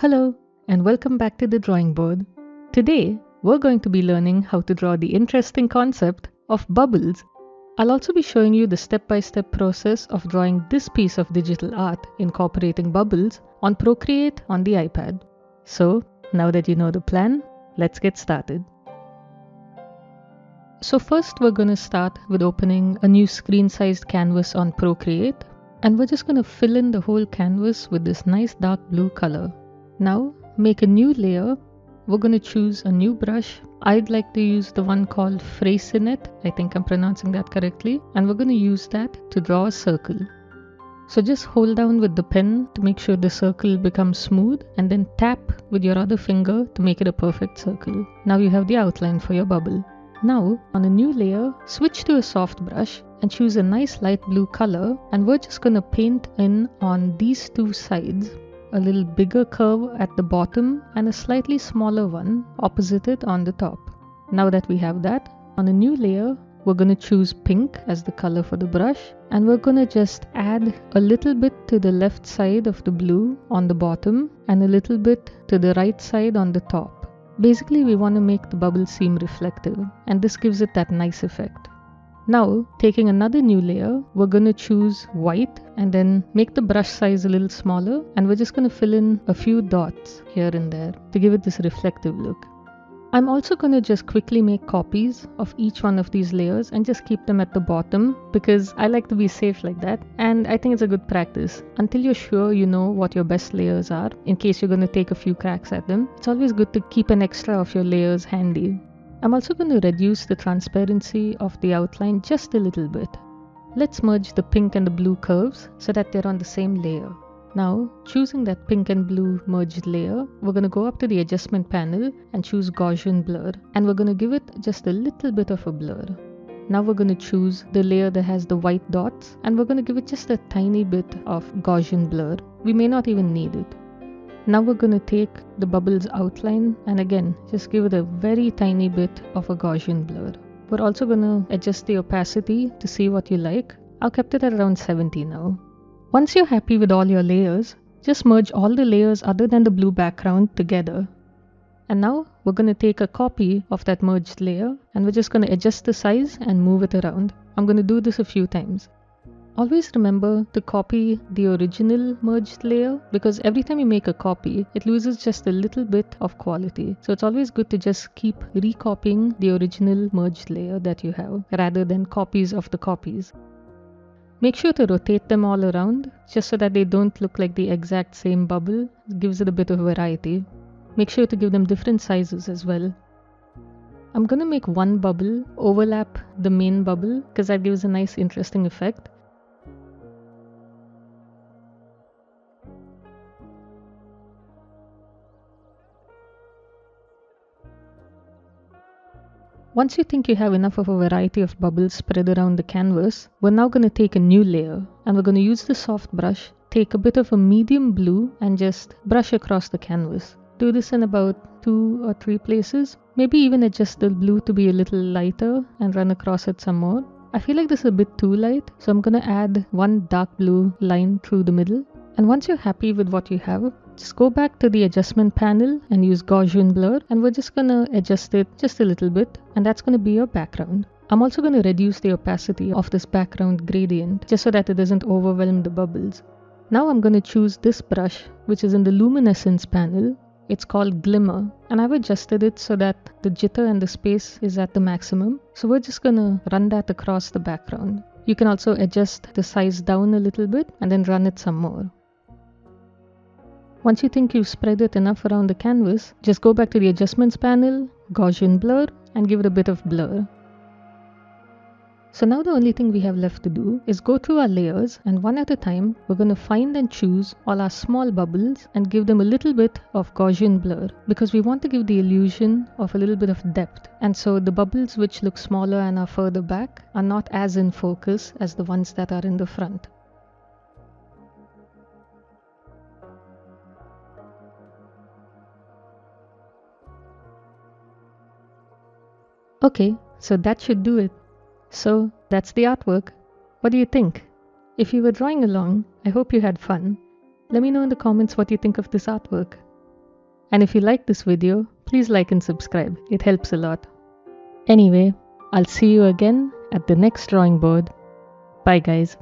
Hello, and welcome back to the drawing board. Today, we're going to be learning how to draw the interesting concept of bubbles. I'll also be showing you the step-by-step process of drawing this piece of digital art incorporating bubbles on Procreate on the iPad. So, now that you know the plan, let's get started. So first we're going to start with opening a new screen-sized canvas on Procreate, and we're just going to fill in the whole canvas with this nice dark blue color. Now make a new layer. We're going to choose a new brush. I'd like to use the one called Procreate. I think I'm pronouncing that correctly. And we're going to use that to draw a circle. So just hold down with the pen to make sure the circle becomes smooth, and then tap with your other finger to make it a perfect circle. Now you have the outline for your bubble. Now on a new layer, switch to a soft brush and choose a nice light blue color, and we're just going to paint in on these two sides a little bigger curve at the bottom and a slightly smaller one opposite it on the top. Now that we have that, on a new layer, we're going to choose pink as the color for the brush, and we're going to just add a little bit to the left side of the blue on the bottom and a little bit to the right side on the top. Basically, we want to make the bubble seem reflective, and this gives it that nice effect. Now, taking another new layer, we're going to choose white and then make the brush size a little smaller, and we're just going to fill in a few dots here and there to give it this reflective look. I'm also going to just quickly make copies of each one of these layers and just keep them at the bottom because I like to be safe like that, and I think it's a good practice. Until you're sure you know what your best layers are, in case you're going to take a few cracks at them, it's always good to keep an extra of your layers handy. I'm also going to reduce the transparency of the outline just a little bit. Let's merge the pink and the blue curves so that they're on the same layer. Now, choosing that pink and blue merged layer, we're going to go up to the adjustment panel and choose Gaussian blur, and we're going to give it just a little bit of a blur. Now we're going to choose the layer that has the white dots, and we're going to give it just a tiny bit of Gaussian blur. We may not even need it. Now we're going to take the bubble's outline and again just give it a very tiny bit of a Gaussian blur. We're also going to adjust the opacity to see what you like. I've kept it at around 70 now. Once you're happy with all your layers, just merge all the layers other than the blue background together. And now we're going to take a copy of that merged layer and we're just going to adjust the size and move it around. I'm going to do this a few times. Always remember to copy the original merged layer because every time you make a copy, it loses just a little bit of quality. So it's always good to just keep recopying the original merged layer that you have rather than copies of the copies. Make sure to rotate them all around just so that they don't look like the exact same bubble. It gives it a bit of variety. Make sure to give them different sizes as well. I'm going to make one bubble overlap the main bubble because that gives a nice interesting effect. Once you think you have enough of a variety of bubbles spread around the canvas, we're now going to take a new layer and we're going to use the soft brush, take a bit of a medium blue and just brush across the canvas. Do this in about 2 or 3 places, maybe even adjust the blue to be a little lighter and run across it some more. I feel like this is a bit too light, so I'm going to add one dark blue line through the middle. And once you're happy with what you have, just go back to the adjustment panel and use Gaussian blur, and we're just going to adjust it just a little bit, and that's going to be your background. I'm also going to reduce the opacity of this background gradient just so that it doesn't overwhelm the bubbles. Now I'm going to choose this brush, which is in the luminescence panel. It's called Glimmer, and I've adjusted it so that the jitter and the space is at the maximum. So we're just going to run that across the background. You can also adjust the size down a little bit and then run it some more. Once you think you've spread it enough around the canvas, just go back to the adjustments panel, Gaussian blur, and give it a bit of blur. So now the only thing we have left to do is go through our layers, and one at a time, we're going to find and choose all our small bubbles and give them a little bit of Gaussian blur because we want to give the illusion of a little bit of depth. And so the bubbles which look smaller and are further back are not as in focus as the ones that are in the front. Okay, so that should do it. So that's the artwork. What do you think? If you were drawing along, I hope you had fun. Let me know in the comments what you think of this artwork. And if you like this video, please like and subscribe. It helps a lot. Anyway, I'll see you again at the next drawing board. Bye guys.